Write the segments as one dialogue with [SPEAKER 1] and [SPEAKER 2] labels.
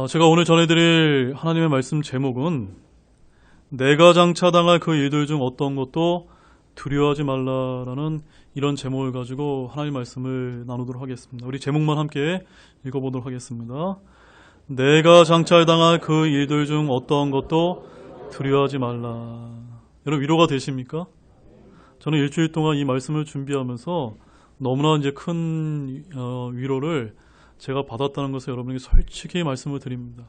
[SPEAKER 1] 제가 오늘 전해드릴 하나님의 말씀 제목은 내가 장차당할 그 일들 중 어떤 것도 두려워하지 말라라는 이런 제목을 가지고 하나님의 말씀을 나누도록 하겠습니다. 우리 제목만 함께 읽어보도록 하겠습니다. 내가 장차당할 그 일들 중 어떤 것도 두려워하지 말라. 여러분 위로가 되십니까? 저는 일주일 동안 이 말씀을 준비하면서 너무나 이제 큰 위로를 제가 받았다는 것을 여러분에게 솔직히 말씀을 드립니다.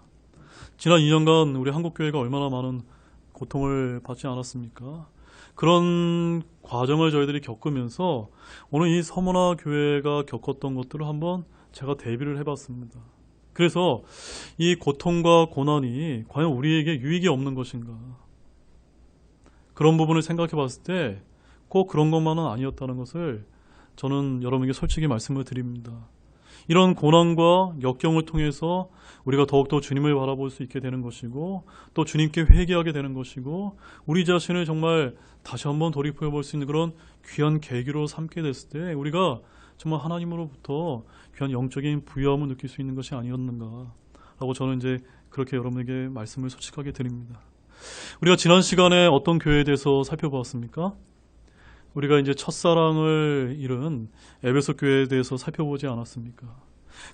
[SPEAKER 1] 지난 2년간 우리 한국교회가 얼마나 많은 고통을 받지 않았습니까? 그런 과정을 저희들이 겪으면서 오늘 이 서문화 교회가 겪었던 것들을 한번 제가 대비를 해봤습니다. 그래서 이 고통과 고난이 과연 우리에게 유익이 없는 것인가? 그런 부분을 생각해 봤을 때 꼭 그런 것만은 아니었다는 것을 저는 여러분에게 솔직히 말씀을 드립니다. 이런 고난과 역경을 통해서 우리가 더욱더 주님을 바라볼 수 있게 되는 것이고 또 주님께 회개하게 되는 것이고 우리 자신을 정말 다시 한번 돌이켜 볼 수 있는 그런 귀한 계기로 삼게 됐을 때 우리가 정말 하나님으로부터 귀한 영적인 부여함을 느낄 수 있는 것이 아니었는가 라고 저는 이제 그렇게 여러분에게 말씀을 솔직하게 드립니다. 우리가 지난 시간에 어떤 교회에 대해서 살펴보았습니까? 우리가 이제 첫사랑을 잃은 에베소 교회에 대해서 살펴보지 않았습니까?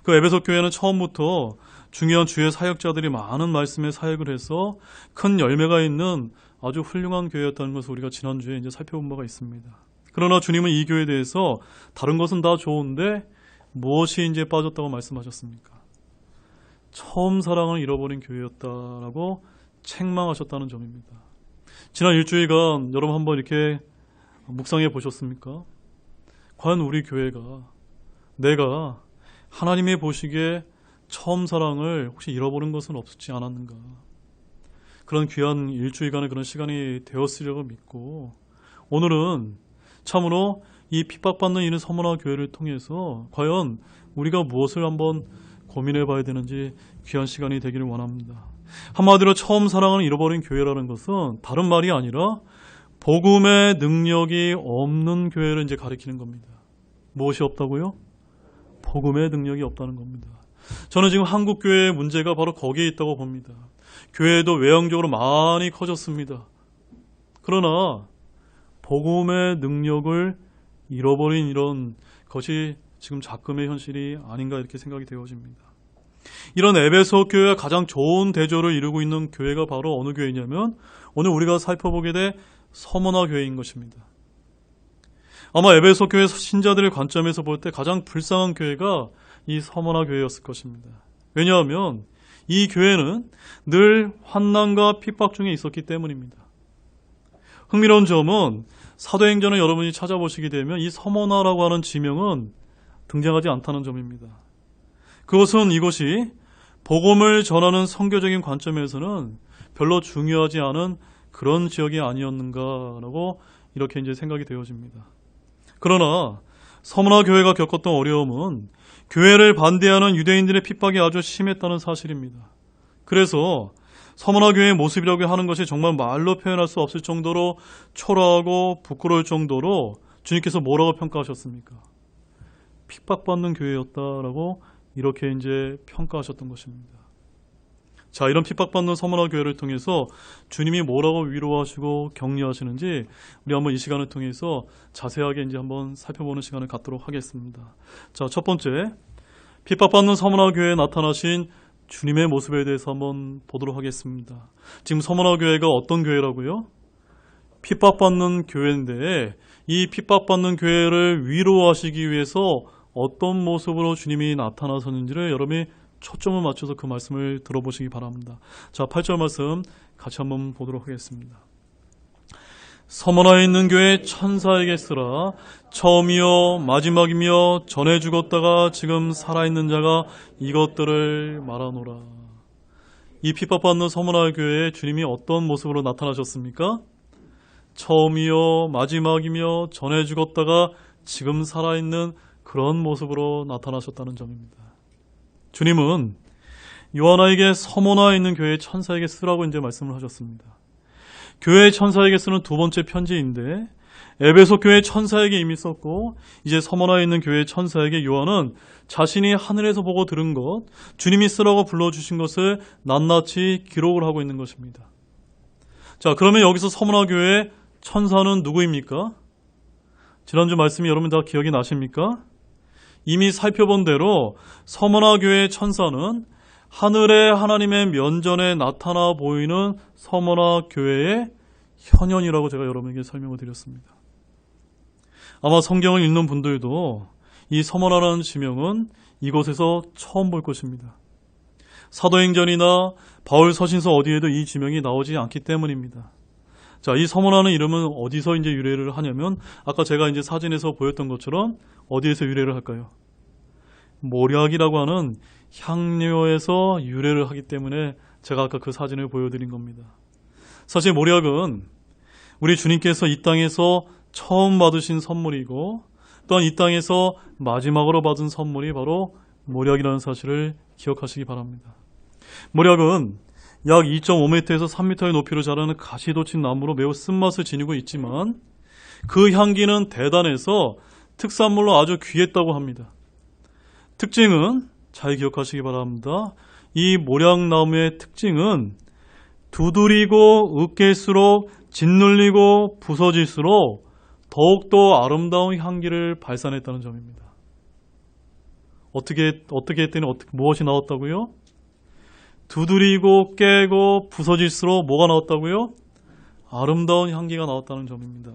[SPEAKER 1] 그 에베소 교회는 처음부터 중요한 주의 사역자들이 많은 말씀에 사역을 해서 큰 열매가 있는 아주 훌륭한 교회였다는 것을 우리가 지난주에 이제 살펴본 바가 있습니다. 그러나 주님은 이 교회에 대해서 다른 것은 다 좋은데 무엇이 이제 빠졌다고 말씀하셨습니까? 처음 사랑을 잃어버린 교회였다라고 책망하셨다는 점입니다. 지난 일주일간 여러분 한번 이렇게 묵상해 보셨습니까? 과연 우리 교회가 내가 하나님의 보시기에 처음 사랑을 혹시 잃어버린 것은 없지 않았는가? 그런 귀한 일주일간의 그런 시간이 되었으리라고 믿고 오늘은 참으로 이 핍박받는 이는 서문화 교회를 통해서 과연 우리가 무엇을 한번 고민해 봐야 되는지 귀한 시간이 되기를 원합니다. 한마디로 처음 사랑을 잃어버린 교회라는 것은 다른 말이 아니라 복음의 능력이 없는 교회를 이제 가리키는 겁니다. 무엇이 없다고요? 복음의 능력이 없다는 겁니다. 저는 지금 한국 교회의 문제가 바로 거기에 있다고 봅니다. 교회도 외형적으로 많이 커졌습니다. 그러나 복음의 능력을 잃어버린 이런 것이 지금 작금의 현실이 아닌가 이렇게 생각이 되어집니다. 이런 에베소 교회가 가장 좋은 대조를 이루고 있는 교회가 바로 어느 교회냐면 오늘 우리가 살펴보게 될 서문화 교회인 것입니다. 아마 에베소 교회 신자들의 관점에서 볼 때 가장 불쌍한 교회가 이 서문화 교회였을 것입니다. 왜냐하면 이 교회는 늘 환난과 핍박 중에 있었기 때문입니다. 흥미로운 점은 사도행전을 여러분이 찾아보시게 되면 이 서문화라고 하는 지명은 등장하지 않다는 점입니다. 그것은 이것이 복음을 전하는 선교적인 관점에서는 별로 중요하지 않은 그런 지역이 아니었는가라고 이렇게 이제 생각이 되어집니다. 그러나 서문화 교회가 겪었던 어려움은 교회를 반대하는 유대인들의 핍박이 아주 심했다는 사실입니다. 그래서 서문화 교회의 모습이라고 하는 것이 정말 말로 표현할 수 없을 정도로 초라하고 부끄러울 정도로 주님께서 뭐라고 평가하셨습니까? 핍박받는 교회였다라고 이렇게 이제 평가하셨던 것입니다. 자, 이런 핍박받는 서문화 교회를 통해서 주님이 뭐라고 위로하시고 격려하시는지 우리 한번 이 시간을 통해서 자세하게 이제 한번 살펴보는 시간을 갖도록 하겠습니다. 자, 첫 번째, 핍박받는 서문화 교회에 나타나신 주님의 모습에 대해서 한번 보도록 하겠습니다. 지금 서문화 교회가 어떤 교회라고요? 핍박받는 교회인데 이 핍박받는 교회를 위로하시기 위해서 어떤 모습으로 주님이 나타나셨는지를 여러분이 초점을 맞춰서 그 말씀을 들어보시기 바랍니다. 자, 8절 말씀 같이 한번 보도록 하겠습니다. 서문화에 있는 교회 천사에게 쓰라. 처음이요 마지막이며 전에 죽었다가 지금 살아있는 자가 이것들을 말하노라. 이 핍박받는 서문화 교회에 주님이 어떤 모습으로 나타나셨습니까? 처음이요 마지막이며 전에 죽었다가 지금 살아있는 그런 모습으로 나타나셨다는 점입니다. 주님은 요한에게 서문화에 있는 교회의 천사에게 쓰라고 이제 말씀을 하셨습니다. 교회의 천사에게 쓰는 두 번째 편지인데 에베소 교회 천사에게 이미 썼고 이제 서머나에 있는 교회 천사에게 요한은 자신이 하늘에서 보고 들은 것, 주님이 쓰라고 불러주신 것을 낱낱이 기록을 하고 있는 것입니다. 자, 그러면 여기서 서머나 교회의 천사는 누구입니까? 지난주 말씀이 여러분 다 기억이 나십니까? 이미 살펴본 대로 서머나 교회의 천사는 하늘의 하나님의 면전에 나타나 보이는 서머나 교회의 현현이라고 제가 여러분에게 설명을 드렸습니다. 아마 성경을 읽는 분들도 이 서머나라는 지명은 이곳에서 처음 볼 것입니다. 사도행전이나 바울 서신서 어디에도 이 지명이 나오지 않기 때문입니다. 자, 이 서머나는 이름은 어디서 이제 유래를 하냐면 아까 제가 이제 사진에서 보였던 것처럼 어디에서 유래를 할까요? 모략이라고 하는 향료에서 유래를 하기 때문에 제가 아까 그 사진을 보여드린 겁니다. 사실 모략은 우리 주님께서 이 땅에서 처음 받으신 선물이고 또한 이 땅에서 마지막으로 받은 선물이 바로 모략이라는 사실을 기억하시기 바랍니다. 모략은 약 2.5m에서 3m의 높이로 자라는 가시돋친 나무로 매우 쓴맛을 지니고 있지만 그 향기는 대단해서 특산물로 아주 귀했다고 합니다. 특징은 잘 기억하시기 바랍니다. 이 모략나무의 특징은 두드리고 으깰수록 짓눌리고 부서질수록 더욱더 아름다운 향기를 발산했다는 점입니다. 어떻게 했더니 무엇이 나왔다고요? 두드리고 깨고 부서질수록 뭐가 나왔다고요? 아름다운 향기가 나왔다는 점입니다.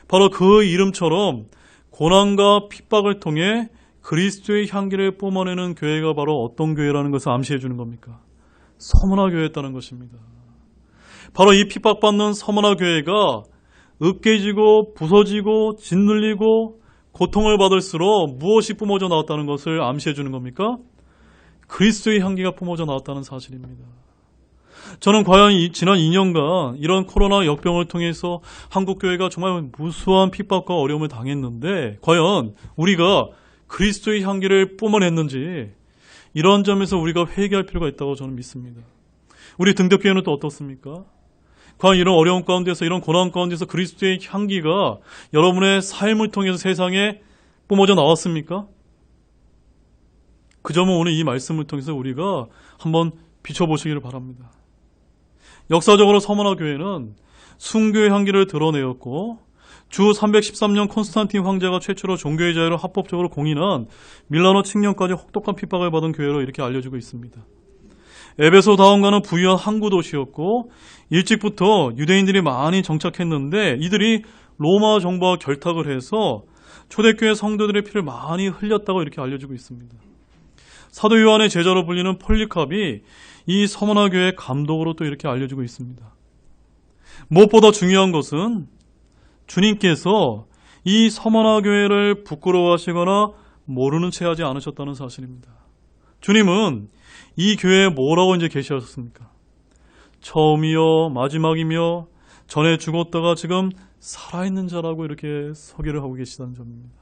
[SPEAKER 1] 바로 그 이름처럼 고난과 핍박을 통해 그리스도의 향기를 뿜어내는 교회가 바로 어떤 교회라는 것을 암시해 주는 겁니까? 서머나 교회였다는 것입니다. 바로 이 핍박받는 서머나 교회가 으깨지고 부서지고 짓눌리고 고통을 받을수록 무엇이 뿜어져 나왔다는 것을 암시해 주는 겁니까? 그리스도의 향기가 뿜어져 나왔다는 사실입니다. 저는 과연 지난 2년간 이런 코로나 역병을 통해서 한국교회가 정말 무수한 핍박과 어려움을 당했는데 과연 우리가 그리스도의 향기를 뿜어냈는지 이런 점에서 우리가 회개할 필요가 있다고 저는 믿습니다. 우리 등대교회는 또 어떻습니까? 과연 이런 어려움 가운데서 이런 고난 가운데서 그리스도의 향기가 여러분의 삶을 통해서 세상에 뿜어져 나왔습니까? 그 점은 오늘 이 말씀을 통해서 우리가 한번 비춰보시기를 바랍니다. 역사적으로 서머나 교회는 순교의 향기를 드러내었고 주 313년 콘스탄틴 황제가 최초로 종교의 자유를 합법적으로 공인한 밀라노 칙령까지 혹독한 핍박을 받은 교회로 이렇게 알려지고 있습니다. 에베소 다음과는 부유한 항구 도시였고 일찍부터 유대인들이 많이 정착했는데 이들이 로마 정부와 결탁을 해서 초대교회 성도들의 피를 많이 흘렸다고 이렇게 알려지고 있습니다. 사도 요한의 제자로 불리는 폴리캅이 이 서머나 교회의 감독으로 또 이렇게 알려지고 있습니다. 무엇보다 중요한 것은 주님께서 이 서머나 교회를 부끄러워하시거나 모르는 채 하지 않으셨다는 사실입니다. 주님은 이 교회에 뭐라고 이제 계시하셨습니까? 처음이요 마지막이며 전에 죽었다가 지금 살아있는 자라고 이렇게 소개를 하고 계시다는 점입니다.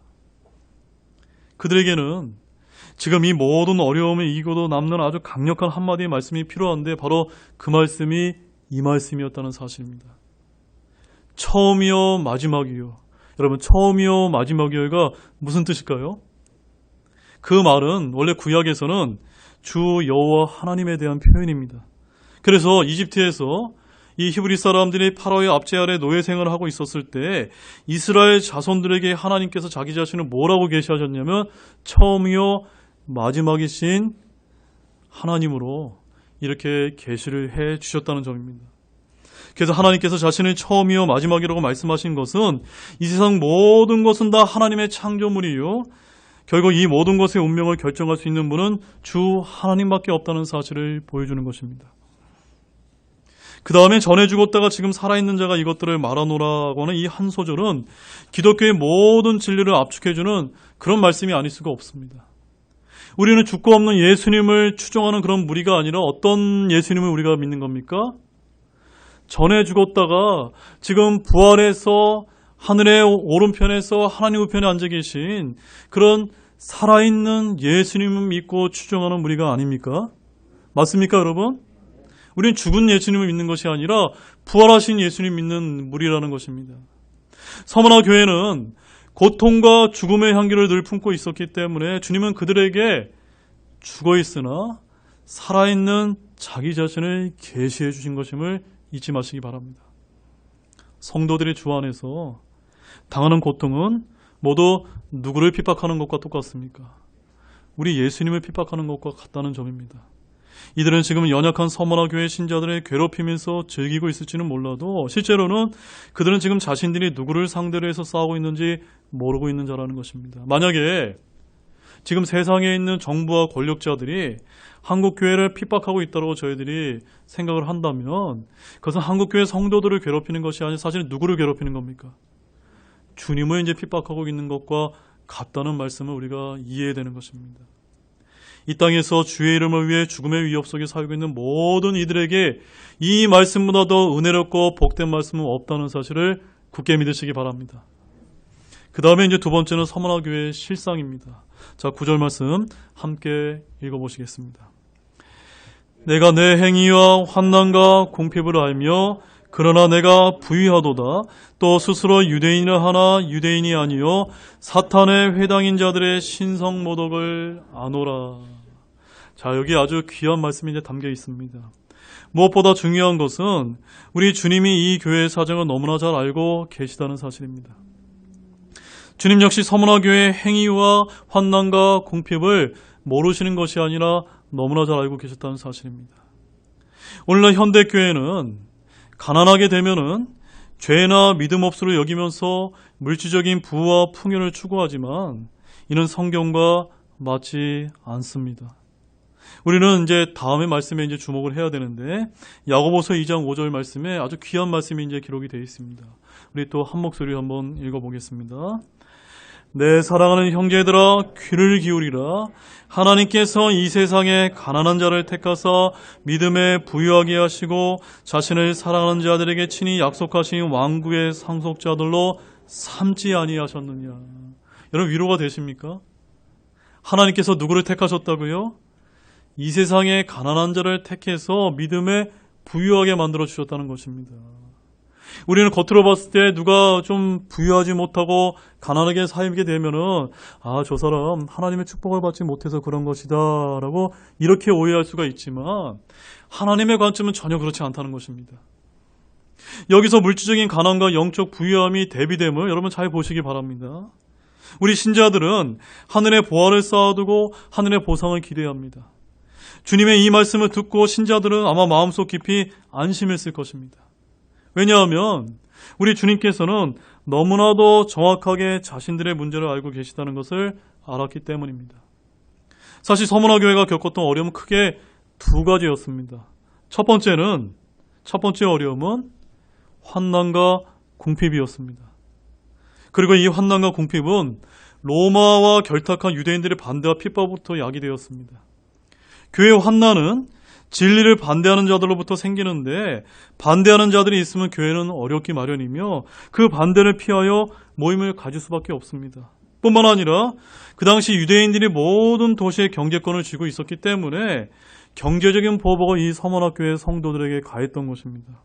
[SPEAKER 1] 그들에게는 지금 이 모든 어려움을 이기고도 남는 아주 강력한 한마디의 말씀이 필요한데 바로 그 말씀이 이 말씀이었다는 사실입니다. 처음이요 마지막이요. 여러분 처음이요 마지막이요가 무슨 뜻일까요? 그 말은 원래 구약에서는 주 여호와 하나님에 대한 표현입니다. 그래서 이집트에서 이 히브리 사람들이 파라오의 압제 아래 노예 생활을 하고 있었을 때 이스라엘 자손들에게 하나님께서 자기 자신을 뭐라고 계시하셨냐면 처음이요 마지막이신 하나님으로 이렇게 계시를 해 주셨다는 점입니다. 그래서 하나님께서 자신을 처음이요 마지막이라고 말씀하신 것은 이 세상 모든 것은 다 하나님의 창조물이요 결국 이 모든 것의 운명을 결정할 수 있는 분은 주 하나님밖에 없다는 사실을 보여주는 것입니다. 그 다음에 전에 죽었다가 지금 살아있는 자가 이것들을 말하노라고 하는 이 한 소절은 기독교의 모든 진리를 압축해주는 그런 말씀이 아닐 수가 없습니다. 우리는 죽고 없는 예수님을 추종하는 그런 무리가 아니라 어떤 예수님을 우리가 믿는 겁니까? 전에 죽었다가 지금 부활해서 하늘의 오른편에서 하나님 우편에 앉아 계신 그런 살아있는 예수님을 믿고 추종하는 무리가 아닙니까? 맞습니까, 여러분? 우리는 죽은 예수님을 믿는 것이 아니라 부활하신 예수님 믿는 무리라는 것입니다. 서머나 교회는 고통과 죽음의 향기를 늘 품고 있었기 때문에 주님은 그들에게 죽어있으나 살아있는 자기 자신을 계시해 주신 것임을 잊지 마시기 바랍니다. 성도들이 주 안에서 당하는 고통은 모두 누구를 핍박하는 것과 똑같습니까? 우리 예수님을 핍박하는 것과 같다는 점입니다. 이들은 지금 연약한 서머나 교회 신자들을 괴롭히면서 즐기고 있을지는 몰라도 실제로는 그들은 지금 자신들이 누구를 상대로 해서 싸우고 있는지 모르고 있는 자라는 것입니다. 만약에 지금 세상에 있는 정부와 권력자들이 한국교회를 핍박하고 있다고 저희들이 생각을 한다면 그것은 한국교회 성도들을 괴롭히는 것이 아니라 사실은 누구를 괴롭히는 겁니까? 주님을 이제 핍박하고 있는 것과 같다는 말씀을 우리가 이해해야 되는 것입니다. 이 땅에서 주의 이름을 위해 죽음의 위협 속에 살고 있는 모든 이들에게 이 말씀보다 더 은혜롭고 복된 말씀은 없다는 사실을 굳게 믿으시기 바랍니다. 그 다음에 이제 두 번째는 서머나 교회의 실상입니다. 자, 9절 말씀 함께 읽어보시겠습니다. 내가 내 행위와 환난과 궁핍을 알며 그러나 내가 부유하도다. 또 스스로 유대인이라 하나 유대인이 아니요 사탄의 회당인 자들의 신성 모독을 아노라. 자, 여기 아주 귀한 말씀이 이제 담겨 있습니다. 무엇보다 중요한 것은 우리 주님이 이 교회의 사정을 너무나 잘 알고 계시다는 사실입니다. 주님 역시 서머나 교회의 행위와 환난과 궁핍을 모르시는 것이 아니라 너무나 잘 알고 계셨다는 사실입니다. 오늘날 현대교회는 가난하게 되면은 죄나 믿음 없으로 여기면서 물질적인 부와 풍요를 추구하지만 이는 성경과 맞지 않습니다. 우리는 이제 다음의 말씀에 이제 주목을 해야 되는데 야고보서 2장 5절 말씀에 아주 귀한 말씀이 이제 기록이 되어 있습니다. 우리 또 한 목소리로 한번 읽어보겠습니다. 내 사랑하는 형제들아 귀를 기울이라. 하나님께서 이 세상에 가난한 자를 택하사 믿음에 부유하게 하시고 자신을 사랑하는 자들에게 친히 약속하신 왕국의 상속자들로 삼지 아니하셨느냐. 여러분 위로가 되십니까? 하나님께서 누구를 택하셨다고요? 이 세상에 가난한 자를 택해서 믿음에 부유하게 만들어 주셨다는 것입니다. 우리는 겉으로 봤을 때 누가 좀 부유하지 못하고 가난하게 살게 되면은 저 사람 하나님의 축복을 받지 못해서 그런 것이다 라고 이렇게 오해할 수가 있지만 하나님의 관점은 전혀 그렇지 않다는 것입니다. 여기서 물질적인 가난과 영적 부유함이 대비됨을 여러분 잘 보시기 바랍니다. 우리 신자들은 하늘의 보화를 쌓아두고 하늘의 보상을 기대합니다. 주님의 이 말씀을 듣고 신자들은 아마 마음속 깊이 안심했을 것입니다. 왜냐하면 우리 주님께서는 너무나도 정확하게 자신들의 문제를 알고 계시다는 것을 알았기 때문입니다. 사실 서머나 교회가 겪었던 어려움은 크게 두 가지였습니다. 첫 번째 어려움은 환난과 궁핍이었습니다. 그리고 이 환난과 궁핍은 로마와 결탁한 유대인들의 반대와 핍박부터 야기되었습니다. 교회의 환난은 진리를 반대하는 자들로부터 생기는데 반대하는 자들이 있으면 교회는 어렵기 마련이며 그 반대를 피하여 모임을 가질 수밖에 없습니다. 뿐만 아니라 그 당시 유대인들이 모든 도시의 경제권을 쥐고 있었기 때문에 경제적인 보복을 이 서머나교회 성도들에게 가했던 것입니다.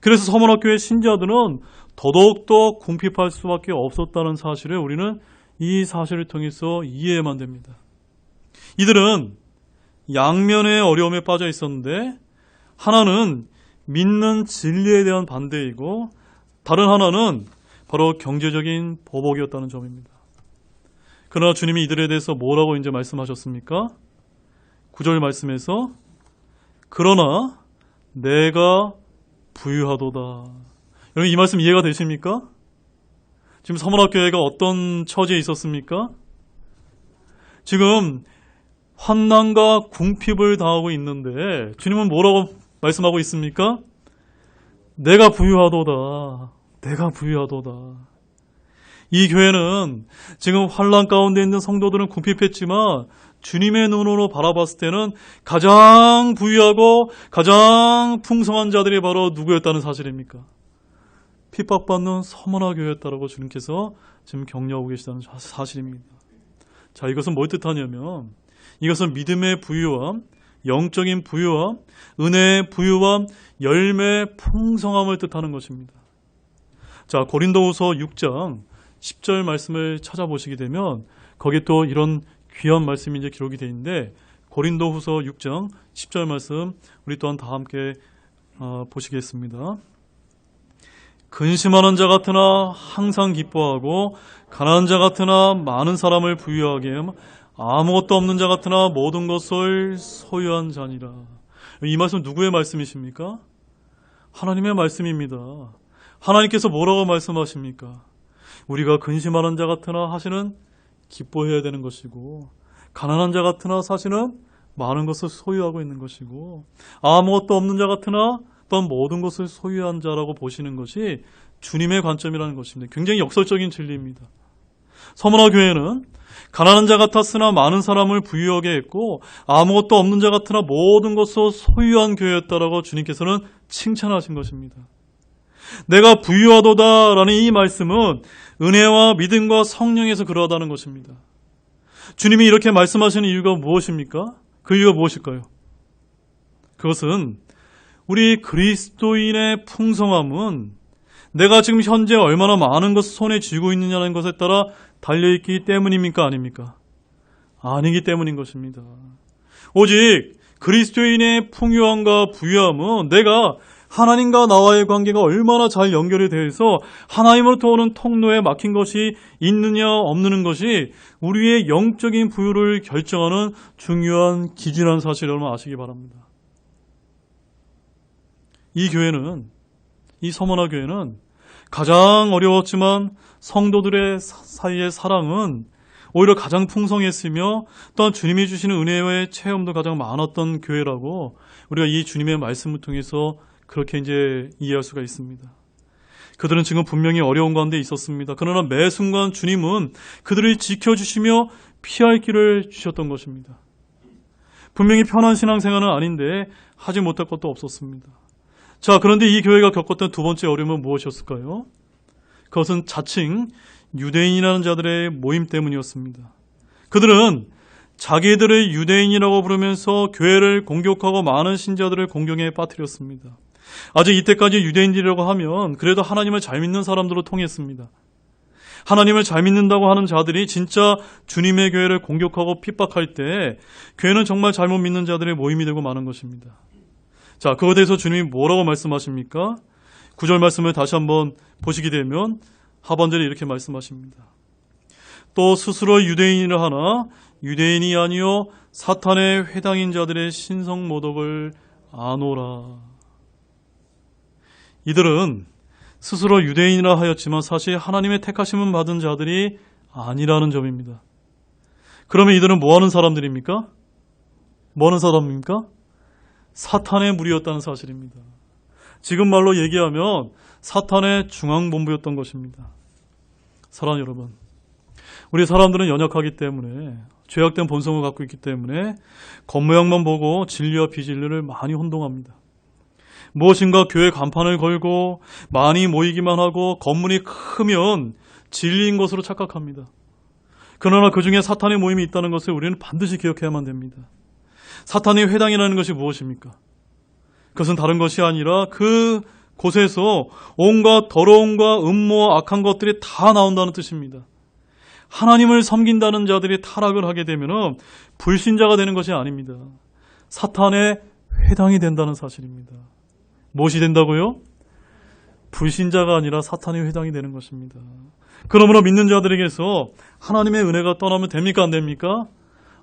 [SPEAKER 1] 그래서 서머나교회 신자들은 더더욱더 궁핍할 수밖에 없었다는 사실을 우리는 이 사실을 통해서 이해해야만 됩니다. 이들은 양면의 어려움에 빠져 있었는데 하나는 믿는 진리에 대한 반대이고 다른 하나는 바로 경제적인 보복이었다는 점입니다. 그러나 주님이 이들에 대해서 뭐라고 이제 말씀하셨습니까? 9절 말씀에서 그러나 내가 부유하도다. 여러분 이 말씀 이해가 되십니까? 지금 서머나교회가 어떤 처지에 있었습니까? 지금 환난과 궁핍을 당하고 있는데 주님은 뭐라고 말씀하고 있습니까? 내가 부유하도다. 내가 부유하도다. 이 교회는 지금 환난 가운데 있는 성도들은 궁핍했지만 주님의 눈으로 바라봤을 때는 가장 부유하고 가장 풍성한 자들이 바로 누구였다는 사실입니까? 핍박받는 서머나 교회였다라고 주님께서 지금 격려하고 계시다는 사실입니다. 자, 이것은 뭘 뜻하냐면 이것은 믿음의 부유함, 영적인 부유함, 은혜의 부유함, 열매의 풍성함을 뜻하는 것입니다. 자, 고린도후서 6장 10절 말씀을 찾아보시게 되면 거기에 또 이런 귀한 말씀이 이제 기록이 되어 있는데, 고린도후서 6장 10절 말씀 우리 또한 다 함께 보시겠습니다. 근심하는 자 같으나 항상 기뻐하고 가난한 자 같으나 많은 사람을 부유하게 함, 아무것도 없는 자 같으나 모든 것을 소유한 자니라. 이 말씀 누구의 말씀이십니까? 하나님의 말씀입니다. 하나님께서 뭐라고 말씀하십니까? 우리가 근심하는 자 같으나 사실은 기뻐해야 되는 것이고, 가난한 자 같으나 사실은 많은 것을 소유하고 있는 것이고, 아무것도 없는 자 같으나 또한 모든 것을 소유한 자라고 보시는 것이 주님의 관점이라는 것입니다. 굉장히 역설적인 진리입니다. 서문화 교회는 가난한 자 같았으나 많은 사람을 부유하게 했고, 아무것도 없는 자 같으나 모든 것을 소유한 교회였다라고 주님께서는 칭찬하신 것입니다. 내가 부유하도다라는 이 말씀은 은혜와 믿음과 성령에서 그러하다는 것입니다. 주님이 이렇게 말씀하시는 이유가 무엇입니까? 그 이유가 무엇일까요? 그것은 우리 그리스도인의 풍성함은 내가 지금 현재 얼마나 많은 것을 손에 쥐고 있느냐는 것에 따라 달려있기 때문입니까? 아닙니까? 아니기 때문인 것입니다. 오직 그리스도인의 풍요함과 부유함은 내가 하나님과 나와의 관계가 얼마나 잘 연결이 되어 있어 하나님으로부터 오는 통로에 막힌 것이 있느냐 없느냐는 것이 우리의 영적인 부유를 결정하는 중요한 기준이라는 사실을 여러분 아시기 바랍니다. 이 교회는, 이 서문화 교회는 가장 어려웠지만 성도들의 사이의 사랑은 오히려 가장 풍성했으며 또한 주님이 주시는 은혜의 체험도 가장 많았던 교회라고 우리가 이 주님의 말씀을 통해서 그렇게 이제 이해할 수가 있습니다. 그들은 지금 분명히 어려운 가운데 있었습니다. 그러나 매 순간 주님은 그들을 지켜주시며 피할 길을 주셨던 것입니다. 분명히 편한 신앙생활은 아닌데 하지 못할 것도 없었습니다. 자, 그런데 이 교회가 겪었던 두 번째 어려움은 무엇이었을까요? 그것은 자칭 유대인이라는 자들의 모임 때문이었습니다. 그들은 자기들을 유대인이라고 부르면서 교회를 공격하고 많은 신자들을 공경에 빠뜨렸습니다. 아직 이때까지 유대인들이라고 하면 그래도 하나님을 잘 믿는 사람들로 통했습니다. 하나님을 잘 믿는다고 하는 자들이 진짜 주님의 교회를 공격하고 핍박할 때 교회는 정말 잘못 믿는 자들의 모임이 되고 마는 것입니다. 자, 그것에 대해서 주님이 뭐라고 말씀하십니까? 9절 말씀을 다시 한번 보시게 되면 하반절에 이렇게 말씀하십니다. 또 스스로 유대인이라 하나 유대인이 아니요 사탄의 회당인 자들의 신성 모독을 아노라. 이들은 스스로 유대인이라 하였지만 사실 하나님의 택하심을 받은 자들이 아니라는 점입니다. 그러면 이들은 뭐하는 사람들입니까? 뭐하는 사람입니까? 사탄의 무리였다는 사실입니다. 지금 말로 얘기하면 사탄의 중앙본부였던 것입니다. 사랑하는 여러분, 우리 사람들은 연약하기 때문에 죄악된 본성을 갖고 있기 때문에 겉모양만 보고 진리와 비진리를 많이 혼동합니다. 무엇인가 교회 간판을 걸고 많이 모이기만 하고 건물이 크면 진리인 것으로 착각합니다. 그러나 그 중에 사탄의 모임이 있다는 것을 우리는 반드시 기억해야만 됩니다. 사탄의 회당이라는 것이 무엇입니까? 그것은 다른 것이 아니라 그 곳에서 온갖 더러움과 음모와 악한 것들이 다 나온다는 뜻입니다. 하나님을 섬긴다는 자들이 타락을 하게 되면 불신자가 되는 것이 아닙니다. 사탄의 회당이 된다는 사실입니다. 무엇이 된다고요? 불신자가 아니라 사탄의 회당이 되는 것입니다. 그러므로 믿는 자들에게서 하나님의 은혜가 떠나면 됩니까? 안 됩니까?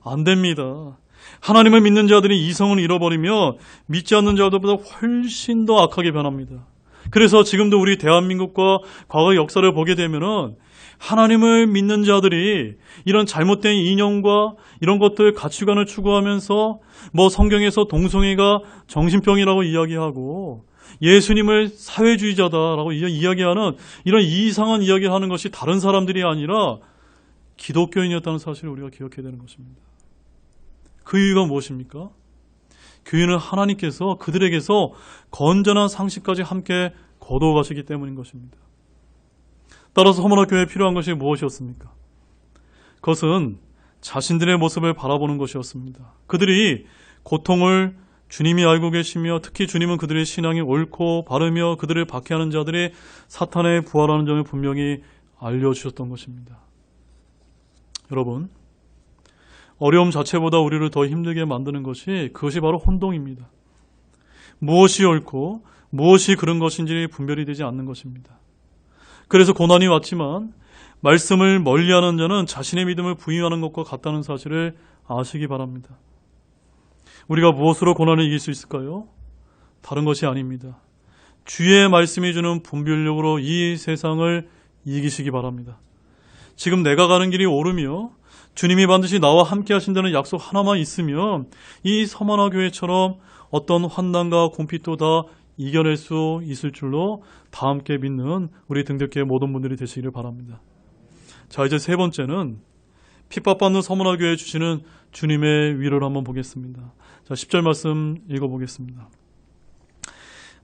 [SPEAKER 1] 안 됩니다. 하나님을 믿는 자들이 이성을 잃어버리며 믿지 않는 자들보다 훨씬 더 악하게 변합니다. 그래서 지금도 우리 대한민국과 과거의 역사를 보게 되면은 하나님을 믿는 자들이 이런 잘못된 이념과 이런 것들 가치관을 추구하면서 뭐 성경에서 동성애가 정신병이라고 이야기하고 예수님을 사회주의자다라고 이야기하는 이런 이상한 이야기를 하는 것이 다른 사람들이 아니라 기독교인이었다는 사실을 우리가 기억해야 되는 것입니다. 그 이유가 무엇입니까? 교회는 하나님께서 그들에게서 건전한 상식까지 함께 거두어 가시기 때문인 것입니다. 따라서 서문화 교회에 필요한 것이 무엇이었습니까? 그것은 자신들의 모습을 바라보는 것이었습니다. 그들이 고통을 주님이 알고 계시며 특히 주님은 그들의 신앙이 옳고 바르며 그들을 박해하는 자들이 사탄에 부활하는 점을 분명히 알려주셨던 것입니다. 여러분, 어려움 자체보다 우리를 더 힘들게 만드는 그것이 바로 혼동입니다. 무엇이 옳고 무엇이 그런 것인지 분별이 되지 않는 것입니다. 그래서 고난이 왔지만 말씀을 멀리하는 자는 자신의 믿음을 부인하는 것과 같다는 사실을 아시기 바랍니다. 우리가 무엇으로 고난을 이길 수 있을까요? 다른 것이 아닙니다. 주의 말씀이 주는 분별력으로 이 세상을 이기시기 바랍니다. 지금 내가 가는 길이 옳으며 주님이 반드시 나와 함께 하신다는 약속 하나만 있으면 이 서머나 교회처럼 어떤 환난과 공핍도 다 이겨낼 수 있을 줄로 다 함께 믿는 우리 등대교회 모든 분들이 되시기를 바랍니다. 자, 이제 세 번째는 핍박받는 서머나 교회에 주시는 주님의 위로를 한번 보겠습니다. 자, 10절 말씀 읽어보겠습니다.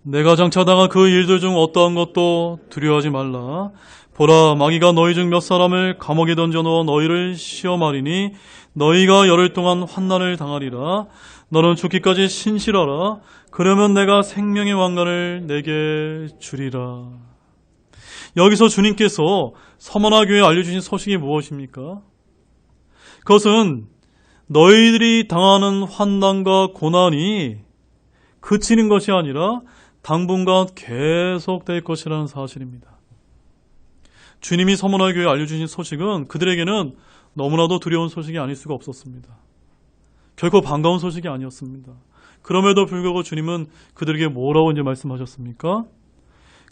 [SPEAKER 1] 내가 장차당한 그 일들 중 어떠한 것도 두려워하지 말라. 보라, 마귀가 너희 중 몇 사람을 감옥에 던져넣어 너희를 시험하리니 너희가 열흘 동안 환난을 당하리라. 너는 죽기까지 신실하라. 그러면 내가 생명의 왕관을 내게 주리라. 여기서 주님께서 서머나 교회에 알려주신 소식이 무엇입니까? 그것은 너희들이 당하는 환난과 고난이 그치는 것이 아니라 당분간 계속될 것이라는 사실입니다. 주님이 서머나 교회에 알려주신 소식은 그들에게는 너무나도 두려운 소식이 아닐 수가 없었습니다. 결코 반가운 소식이 아니었습니다. 그럼에도 불구하고 주님은 그들에게 뭐라고 이제 말씀하셨습니까?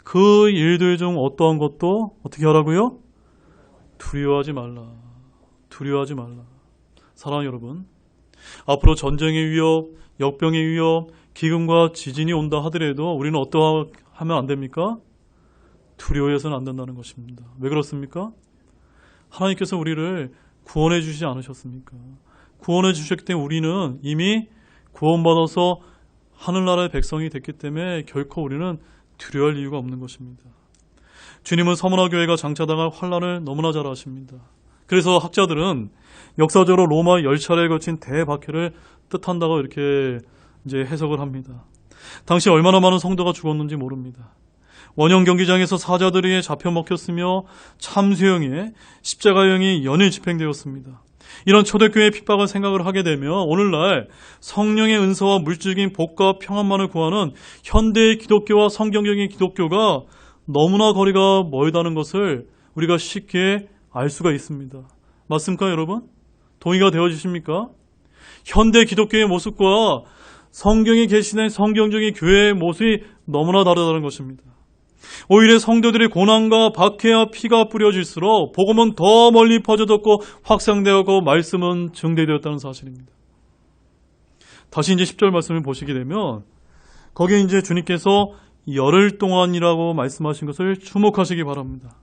[SPEAKER 1] 그 일들 중 어떠한 것도 어떻게 하라고요? 두려워하지 말라. 두려워하지 말라. 사랑하는 여러분, 앞으로 전쟁의 위협, 역병의 위협, 기근과 지진이 온다 하더라도 우리는 어떠하면 안 됩니까? 두려워해서는 안 된다는 것입니다. 왜 그렇습니까? 하나님께서 우리를 구원해 주시지 않으셨습니까? 구원해 주셨기 때문에 우리는 이미 구원받아서 하늘나라의 백성이 됐기 때문에 결코 우리는 두려워할 이유가 없는 것입니다. 주님은 서머나 교회가 장차당할 환난을 너무나 잘 아십니다. 그래서 학자들은 역사적으로 로마 10차례에 거친 대박해를 뜻한다고 이렇게 이제 해석을 합니다. 당시 얼마나 많은 성도가 죽었는지 모릅니다. 원형 경기장에서 사자들이 잡혀 먹혔으며 참수형에 십자가형이 연일 집행되었습니다. 이런 초대교회의 핍박을 생각을 하게 되면 오늘날 성령의 은사와 물질적인 복과 평안만을 구하는 현대의 기독교와 성경적인 기독교가 너무나 거리가 멀다는 것을 우리가 쉽게 알 수가 있습니다. 맞습니까, 여러분? 동의가 되어지십니까? 현대 기독교의 모습과 성경에 계시는 성경적인 교회의 모습이 너무나 다르다는 것입니다. 오히려 성도들의 고난과 박해와 피가 뿌려질수록 복음은 더 멀리 퍼져졌고 확산되었고 말씀은 증대되었다는 사실입니다. 다시 이제 10절 말씀을 보시게 되면 거기에 이제 주님께서 열흘 동안이라고 말씀하신 것을 주목하시기 바랍니다.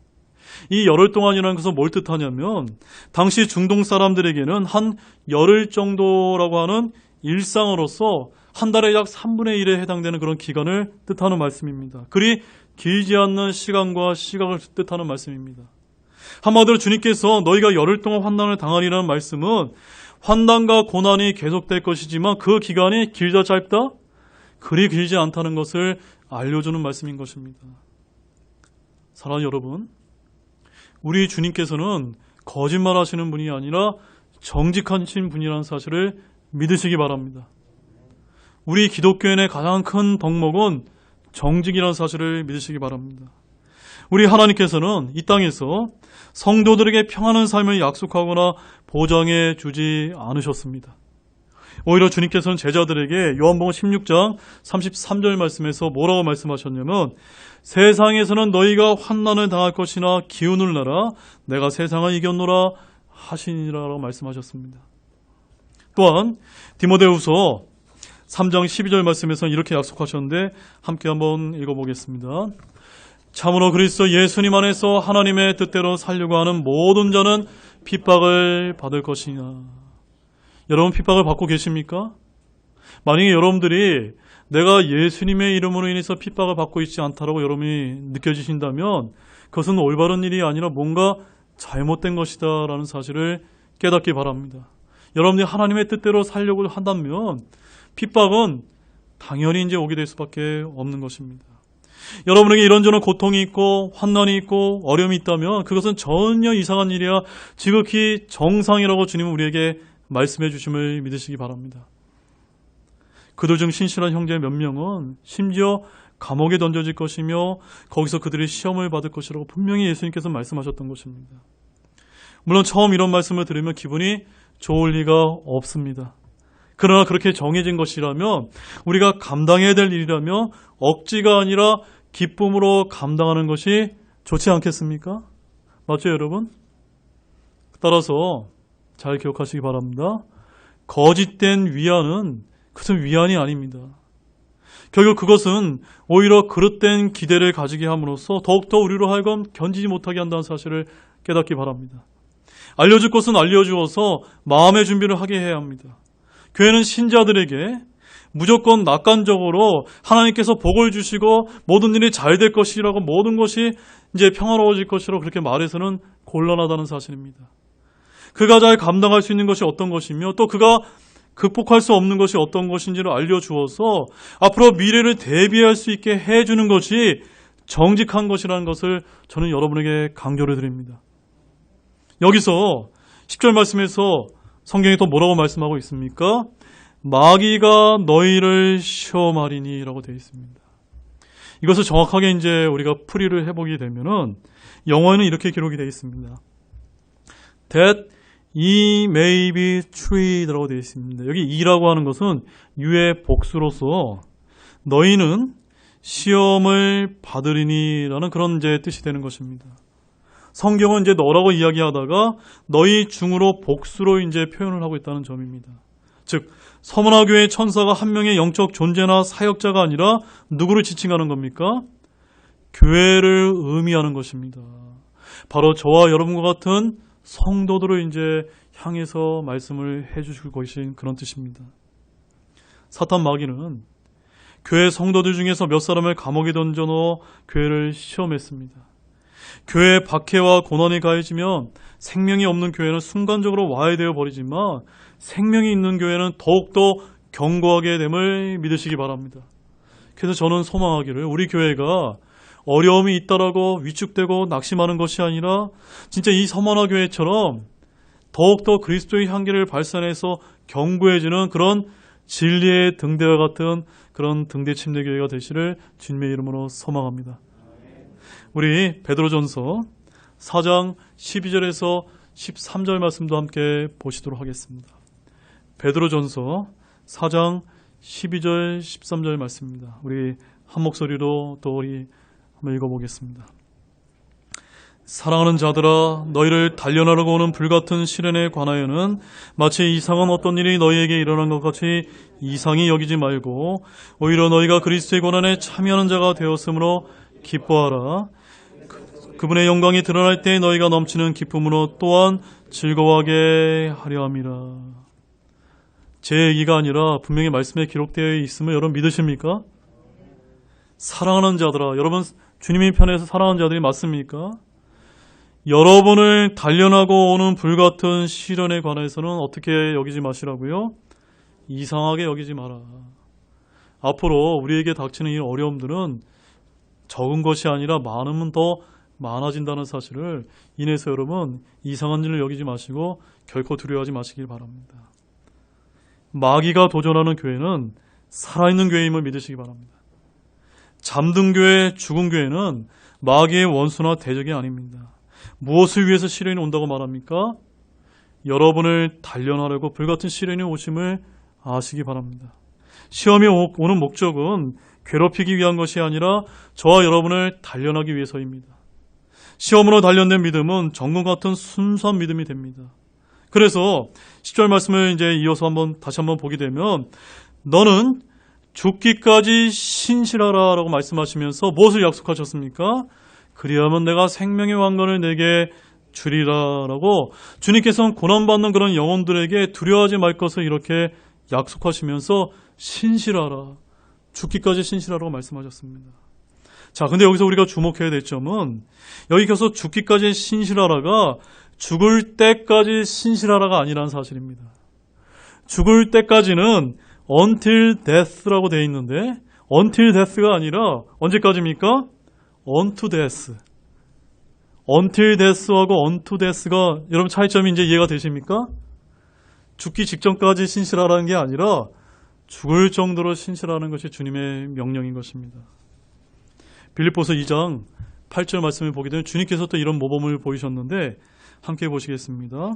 [SPEAKER 1] 이 열흘 동안이라는 것은 뭘 뜻하냐면 당시 중동 사람들에게는 한 열흘 정도라고 하는 일상으로서 한 달에 약 3분의 1에 해당되는 그런 기간을 뜻하는 말씀입니다. 그리 길지 않는 시간과 시각을 뜻하는 말씀입니다. 한마디로 주님께서 너희가 열흘 동안 환난을 당하리라는 말씀은 환난과 고난이 계속될 것이지만 그 기간이 길다 짧다? 그리 길지 않다는 것을 알려주는 말씀인 것입니다. 사랑하는 여러분, 우리 주님께서는 거짓말하시는 분이 아니라 정직하신 분이라는 사실을 믿으시기 바랍니다. 우리 기독교인의 가장 큰 덕목은 정직이라는 사실을 믿으시기 바랍니다. 우리 하나님께서는 이 땅에서 성도들에게 평안한 삶을 약속하거나 보장해 주지 않으셨습니다. 오히려 주님께서는 제자들에게 요한복음 16장 33절 말씀에서 뭐라고 말씀하셨냐면 세상에서는 너희가 환난을 당할 것이나 기운을 내라 내가 세상을 이겼노라 하시니라라고 말씀하셨습니다. 또한 디모데후서 3장 12절 말씀에서는 이렇게 약속하셨는데 함께 한번 읽어보겠습니다. 참으로 그리스도 예수님 안에서 하나님의 뜻대로 살려고 하는 모든 자는 핍박을 받을 것이냐. 여러분 핍박을 받고 계십니까? 만약에 여러분들이 내가 예수님의 이름으로 인해서 핍박을 받고 있지 않다라고 여러분이 느껴지신다면 그것은 올바른 일이 아니라 뭔가 잘못된 것이다라는 사실을 깨닫기 바랍니다. 여러분들이 하나님의 뜻대로 살려고 한다면 핍박은 당연히 이제 오게 될 수밖에 없는 것입니다. 여러분에게 이런저런 고통이 있고 환난이 있고 어려움이 있다면 그것은 전혀 이상한 일이야 지극히 정상이라고 주님은 우리에게 말씀해 주심을 믿으시기 바랍니다. 그들 중 신실한 형제 몇 명은 심지어 감옥에 던져질 것이며 거기서 그들이 시험을 받을 것이라고 분명히 예수님께서 말씀하셨던 것입니다. 물론 처음 이런 말씀을 들으면 기분이 좋을 리가 없습니다. 그러나 그렇게 정해진 것이라면 우리가 감당해야 될 일이라면 억지가 아니라 기쁨으로 감당하는 것이 좋지 않겠습니까? 맞죠, 여러분? 따라서 잘 기억하시기 바랍니다. 거짓된 위안은 그것은 위안이 아닙니다. 결국 그것은 오히려 그릇된 기대를 가지게 함으로써 더욱더 우리로 하여금 견디지 못하게 한다는 사실을 깨닫기 바랍니다. 알려줄 것은 알려주어서 마음의 준비를 하게 해야 합니다. 교회는 신자들에게 무조건 낙관적으로 하나님께서 복을 주시고 모든 일이 잘 될 것이라고 모든 것이 이제 평화로워질 것이라고 그렇게 말해서는 곤란하다는 사실입니다. 그가 잘 감당할 수 있는 것이 어떤 것이며 또 그가 극복할 수 없는 것이 어떤 것인지를 알려주어서 앞으로 미래를 대비할 수 있게 해주는 것이 정직한 것이라는 것을 저는 여러분에게 강조를 드립니다. 여기서 10절 말씀에서 성경이 또 뭐라고 말씀하고 있습니까? 마귀가 너희를 시험하리니 라고 되어 있습니다. 이것을 정확하게 이제 우리가 풀이를 해보게 되면은 영어에는 이렇게 기록이 되어 있습니다. That he may be tree라고 되어 있습니다. 여기 이라고 하는 것은 유의 복수로서 너희는 시험을 받으리니라는 그런 이제 뜻이 되는 것입니다. 성경은 이제 너라고 이야기하다가 너희 중으로 복수로 이제 표현을 하고 있다는 점입니다. 즉 서문화교회 천사가 한 명의 영적 존재나 사역자가 아니라 누구를 지칭하는 겁니까? 교회를 의미하는 것입니다. 바로 저와 여러분과 같은 성도들을 이제 향해서 말씀을 해주실 것인 그런 뜻입니다. 사탄 마귀는 교회 성도들 중에서 몇 사람을 감옥에 던져넣어 교회를 시험했습니다. 교회에 박해와 고난이 가해지면 생명이 없는 교회는 순간적으로 와해되어 버리지만 생명이 있는 교회는 더욱더 견고하게 됨을 믿으시기 바랍니다. 그래서 저는 소망하기를 우리 교회가 어려움이 있다라고 위축되고 낙심하는 것이 아니라 진짜 이 서머나 교회처럼 더욱더 그리스도의 향기를 발산해서 견고해지는 그런 진리의 등대와 같은 그런 등대 침례 교회가 되시를 주님의 이름으로 소망합니다. 우리 베드로전서 4장 12절에서 13절 말씀도 함께 보시도록 하겠습니다. 베드로전서 4장 12절 13절 말씀입니다. 우리 한 목소리로 또 우리 한번 읽어보겠습니다. 사랑하는 자들아 너희를 단련하려고 오는 불같은 시련에 관하여는 마치 이상한 어떤 일이 너희에게 일어난 것 같이 이상히 여기지 말고 오히려 너희가 그리스도의 고난에 참여하는 자가 되었으므로 기뻐하라. 그분의 영광이 드러날 때 너희가 넘치는 기쁨으로 또한 즐거워하게 하려 함이라. 제 얘기가 아니라 분명히 말씀에 기록되어 있음을 여러분 믿으십니까? 사랑하는 자들아, 여러분 주님의 편에서 사랑하는 자들이 맞습니까? 여러분을 단련하고 오는 불같은 시련에 관해서는 어떻게 여기지 마시라고요? 이상하게 여기지 마라. 앞으로 우리에게 닥치는 이 어려움들은 적은 것이 아니라 많으면 더 많아진다는 사실을 인해서 여러분 이상한 일을 여기지 마시고 결코 두려워하지 마시길 바랍니다. 마귀가 도전하는 교회는 살아있는 교회임을 믿으시기 바랍니다. 잠든 교회, 죽은 교회는 마귀의 원수나 대적이 아닙니다. 무엇을 위해서 시련이 온다고 말합니까? 여러분을 단련하려고 불같은 시련이 오심을 아시기 바랍니다. 시험이 오는 목적은 괴롭히기 위한 것이 아니라 저와 여러분을 단련하기 위해서입니다. 시험으로 단련된 믿음은 정금 같은 순수한 믿음이 됩니다. 그래서 10절 말씀을 이제 이어서 다시 한번 보게 되면 너는 죽기까지 신실하라 라고 말씀하시면서 무엇을 약속하셨습니까? 그리하면 내가 생명의 왕관을 내게 주리라 라고 주님께서는 고난받는 그런 영혼들에게 두려워하지 말 것을 이렇게 약속하시면서 신실하라, 죽기까지 신실하라고 말씀하셨습니다. 자, 근데 여기서 우리가 주목해야 될 점은 여기서 죽기까지 신실하라가 죽을 때까지 신실하라가 아니라는 사실입니다. 죽을 때까지는 until death라고 되어 있는데 until death가 아니라 언제까지입니까? unto death. until death하고 unto death가 여러분 차이점이 이제 이해가 되십니까? 죽기 직전까지 신실하라는 게 아니라 죽을 정도로 신실하는 것이 주님의 명령인 것입니다. 빌립보서 2장 8절 말씀을 보게 되면 주님께서 또 이런 모범을 보이셨는데 함께 보시겠습니다.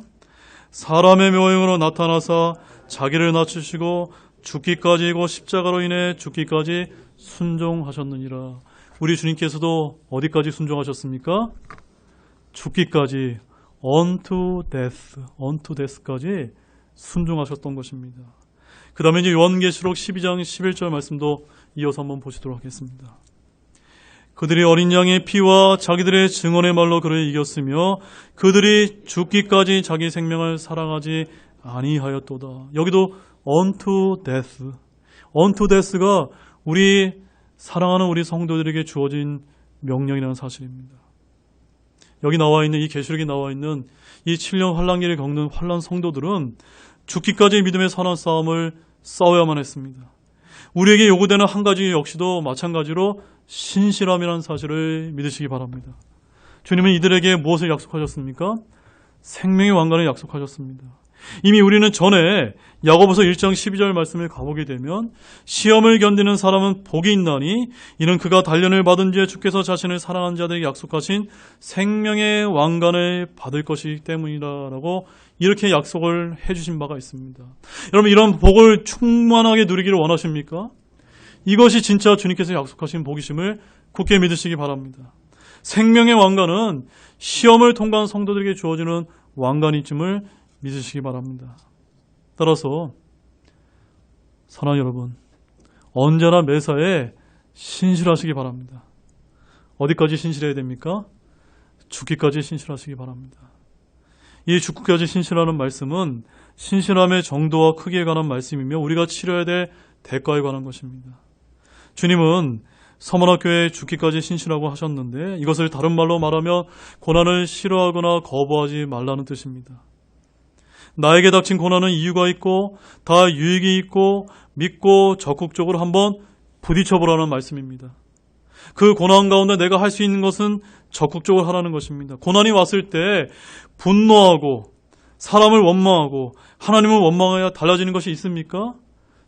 [SPEAKER 1] 사람의 모형으로 나타나사 자기를 낮추시고 죽기까지이고 십자가로 인해 죽기까지 순종하셨느니라. 우리 주님께서도 어디까지 순종하셨습니까? 죽기까지 unto death까지 순종하셨던 것입니다. 그 다음에 이제 요한계시록 12장 11절 말씀도 이어서 한번 보시도록 하겠습니다. 그들이 어린 양의 피와 자기들의 증언의 말로 그를 이겼으며 그들이 죽기까지 자기 생명을 사랑하지 아니하였도다. 여기도 unto death가 우리 사랑하는 우리 성도들에게 주어진 명령이라는 사실입니다. 여기 나와 있는 이 계시록에 나와 있는 이 7년 환란기를 겪는 환란 성도들은 죽기까지 믿음의 선한 싸움을 싸워야만 했습니다. 우리에게 요구되는 한 가지 역시도 마찬가지로 신실함이라는 사실을 믿으시기 바랍니다. 주님은 이들에게 무엇을 약속하셨습니까? 생명의 왕관을 약속하셨습니다. 이미 우리는 전에 야고보서 1장 12절 말씀을 가보게 되면 시험을 견디는 사람은 복이 있나니 이는 그가 단련을 받은 뒤에 주께서 자신을 사랑하는 자들에게 약속하신 생명의 왕관을 받을 것이기 때문이라고 이렇게 약속을 해주신 바가 있습니다. 여러분 이런 복을 충만하게 누리기를 원하십니까? 이것이 진짜 주님께서 약속하신 복이심을 굳게 믿으시기 바랍니다. 생명의 왕관은 시험을 통과한 성도들에게 주어지는 왕관이심을 믿으시기 바랍니다. 따라서 사랑하는 여러분, 언제나 매사에 신실하시기 바랍니다. 어디까지 신실해야 됩니까? 죽기까지 신실하시기 바랍니다. 이 죽기까지 신실하는 말씀은 신실함의 정도와 크기에 관한 말씀이며 우리가 치러야 될 대가에 관한 것입니다. 주님은 서머나교회에 죽기까지 신실하고 하셨는데 이것을 다른 말로 말하면 고난을 싫어하거나 거부하지 말라는 뜻입니다. 나에게 닥친 고난은 이유가 있고 다 유익이 있고 믿고 적극적으로 한번 부딪혀보라는 말씀입니다. 그 고난 가운데 내가 할 수 있는 것은 적극적으로 하라는 것입니다. 고난이 왔을 때 분노하고 사람을 원망하고 하나님을 원망해야 달라지는 것이 있습니까?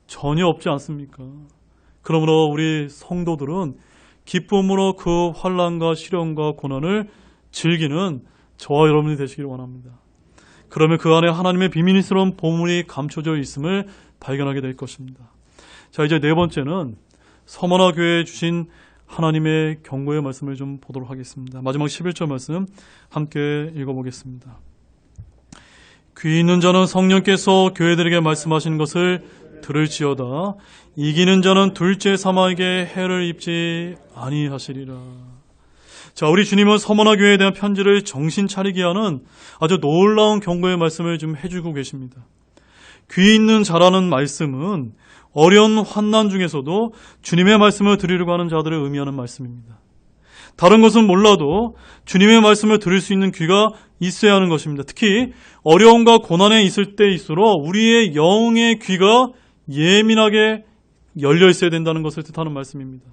[SPEAKER 1] 전혀 없지 않습니까? 그러므로 우리 성도들은 기쁨으로 그 환난과 시련과 고난을 즐기는 저와 여러분이 되시길 원합니다. 그러면 그 안에 하나님의 비밀스러운 보물이 감춰져 있음을 발견하게 될 것입니다. 자, 이제 네 번째는 서머나 교회에 주신 하나님의 경고의 말씀을 좀 보도록 하겠습니다. 마지막 11절 말씀 함께 읽어보겠습니다. 귀 있는 자는 성령께서 교회들에게 말씀하시는 것을 들을지어다. 이기는 자는 둘째 사마에게 해를 입지 아니하시리라. 자, 우리 주님은 서머나 교회에 대한 편지를 정신 차리게 하는 아주 놀라운 경고의 말씀을 좀 해주고 계십니다. 귀 있는 자라는 말씀은 어려운 환난 중에서도 주님의 말씀을 들으려고 하는 자들을 의미하는 말씀입니다. 다른 것은 몰라도 주님의 말씀을 들을 수 있는 귀가 있어야 하는 것입니다. 특히 어려움과 고난에 있을 때일수록 우리의 영의 귀가 예민하게 열려 있어야 된다는 것을 뜻하는 말씀입니다.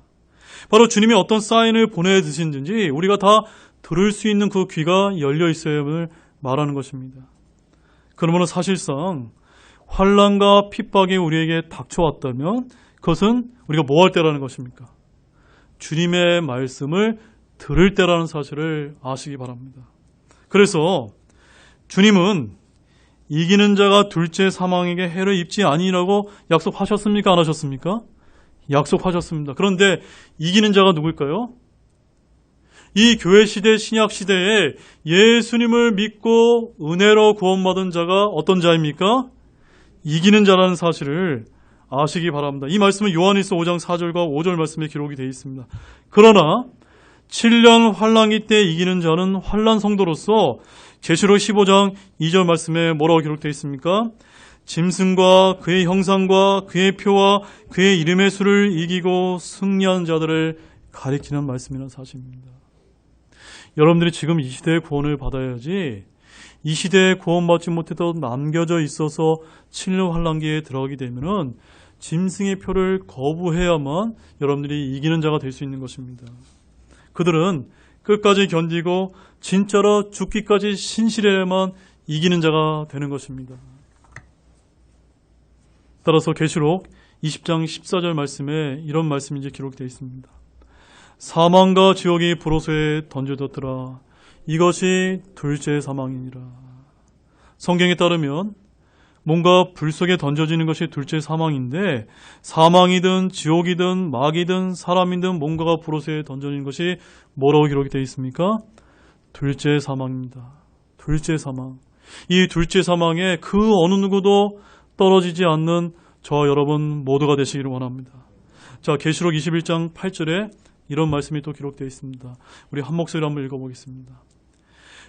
[SPEAKER 1] 바로 주님이 어떤 사인을 보내주시는지 우리가 다 들을 수 있는 그 귀가 열려 있어야 함을 말하는 것입니다. 그러므로 사실상 환난과 핍박이 우리에게 닥쳐왔다면 그것은 우리가 뭐 할 때라는 것입니까? 주님의 말씀을 들을 때라는 사실을 아시기 바랍니다. 그래서 주님은 이기는 자가 둘째 사망에게 해를 입지 아니라고 약속하셨습니까? 안 하셨습니까? 약속하셨습니다. 그런데 이기는 자가 누굴까요? 이 교회 시대, 신약 시대에 예수님을 믿고 은혜로 구원받은 자가 어떤 자입니까? 이기는 자라는 사실을 아시기 바랍니다. 이 말씀은 요한일서 5장 4절과 5절 말씀에 기록이 되어 있습니다. 그러나 7년 환란기 때 이기는 자는 환란 성도로서 계시록 15장 2절 말씀에 뭐라고 기록되어 있습니까? 짐승과 그의 형상과 그의 표와 그의 이름의 수를 이기고 승리한 자들을 가리키는 말씀이라는 사실입니다. 여러분들이 지금 이 시대의 구원을 받아야지 이 시대에 구원받지 못해도 남겨져 있어서 7년 환란기에 들어가게 되면은 짐승의 표를 거부해야만 여러분들이 이기는 자가 될 수 있는 것입니다. 그들은 끝까지 견디고 진짜로 죽기까지 신실해야만 이기는 자가 되는 것입니다. 따라서 계시록 20장 14절 말씀에 이런 말씀이 이제 기록되어 있습니다. 사망과 지옥이 불호소에 던져졌더라. 이것이 둘째 사망이니라. 성경에 따르면 뭔가 불 속에 던져지는 것이 둘째 사망인데, 사망이든 지옥이든 마귀든 사람이든 뭔가가 불호소에 던져지는 것이 뭐라고 기록이 되어 있습니까? 둘째 사망입니다. 둘째 사망. 이 둘째 사망에 그 어느 누구도 떨어지지 않는 저와 여러분 모두가 되시기를 원합니다. 자, 계시록 21장 8절에 이런 말씀이 또 기록되어 있습니다. 우리 한 목소리로 한번 읽어보겠습니다.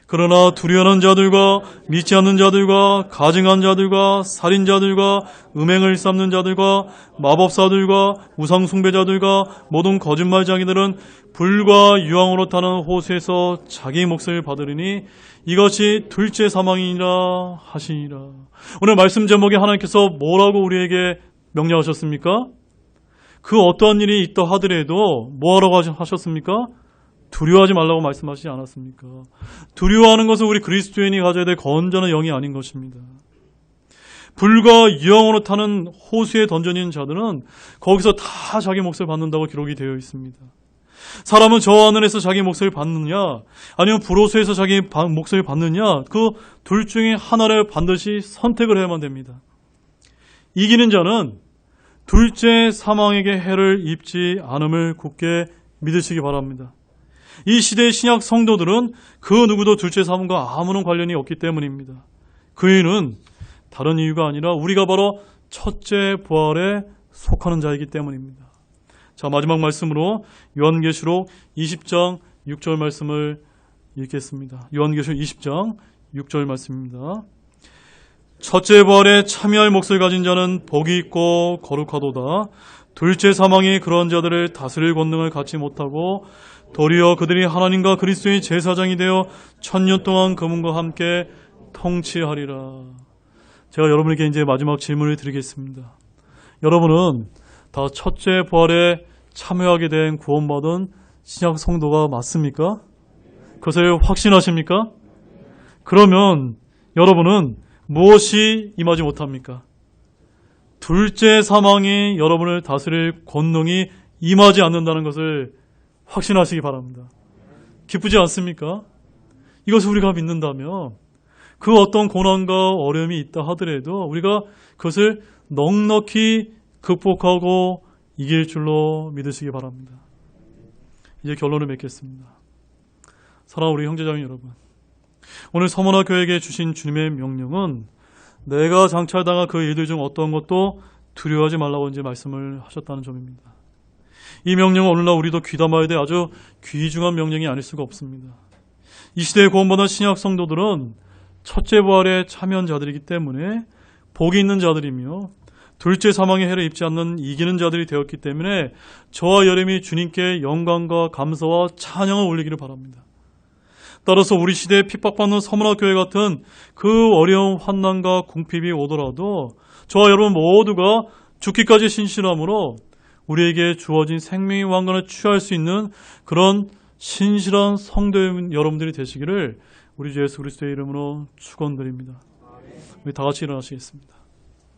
[SPEAKER 1] 그러나 두려워하는 자들과 믿지 않는 자들과 가증한 자들과 살인자들과 음행을 쌓는 자들과 마법사들과 우상 숭배자들과 모든 거짓말쟁이들은 불과 유황으로 타는 호수에서 자기 몫을 받으리니 이것이 둘째 사망이니라 하시니라. 오늘 말씀 제목에 하나님께서 뭐라고 우리에게 명령하셨습니까? 그 어떠한 일이 있다 하더라도 뭐하라고 하셨습니까? 두려워하지 말라고 말씀하시지 않았습니까? 두려워하는 것은 우리 그리스도인이 가져야 될 건전한 영이 아닌 것입니다. 불과 유황으로 타는 호수에 던져진 자들은 거기서 다 자기 몫을 받는다고 기록이 되어 있습니다. 사람은 저 하늘에서 자기 몫을 받느냐 아니면 불호수에서 자기 몫을 받느냐, 그 둘 중에 하나를 반드시 선택을 해야만 됩니다. 이기는 자는 둘째 사망에게 해를 입지 않음을 굳게 믿으시기 바랍니다. 이 시대의 신약 성도들은 그 누구도 둘째 사망과 아무런 관련이 없기 때문입니다. 그 이유는 다른 이유가 아니라 우리가 바로 첫째 부활에 속하는 자이기 때문입니다. 자, 마지막 말씀으로 요한계시록 20장 6절 말씀을 읽겠습니다. 요한계시록 20장 6절 말씀입니다. 첫째 부활에 참여할 몫을 가진 자는 복이 있고 거룩하도다. 둘째 사망이 그런 자들을 다스릴 권능을 갖지 못하고 도리어 그들이 하나님과 그리스도의 제사장이 되어 1000년 동안 그분과 함께 통치하리라. 제가 여러분에게 이제 마지막 질문을 드리겠습니다. 여러분은 다 첫째 부활에 참여하게 된 구원받은 신약 성도가 맞습니까? 그것을 확신하십니까? 그러면 여러분은 무엇이 임하지 못합니까? 둘째 사망이 여러분을 다스릴 권능이 임하지 않는다는 것을 확신하시기 바랍니다. 기쁘지 않습니까? 이것을 우리가 믿는다면 그 어떤 고난과 어려움이 있다 하더라도 우리가 그것을 넉넉히 극복하고 이길 줄로 믿으시기 바랍니다. 이제 결론을 맺겠습니다. 사랑하는 우리 형제자매 여러분, 오늘 서머나 교회에게 주신 주님의 명령은 내가 장차당한 그 일들 중 어떤 것도 두려워하지 말라고 이제 말씀을 하셨다는 점입니다. 이 명령은 오늘날 우리도 귀담아야 될 아주 귀중한 명령이 아닐 수가 없습니다. 이 시대에 구원받은 신약 성도들은 첫째 부활에 참여한 자들이기 때문에 복이 있는 자들이며 둘째 사망의 해를 입지 않는 이기는 자들이 되었기 때문에 저와 여러분이 주님께 영광과 감사와 찬양을 올리기를 바랍니다. 따라서 우리 시대에 핍박받는 서머나 교회 같은 그 어려운 환난과 궁핍이 오더라도 저와 여러분 모두가 죽기까지 신실함으로 우리에게 주어진 생명의 왕관을 취할 수 있는 그런 신실한 성도 여러분들이 되시기를 우리 주 예수 그리스도의 이름으로 축원드립니다. 우리 다 같이 일어나시겠습니다.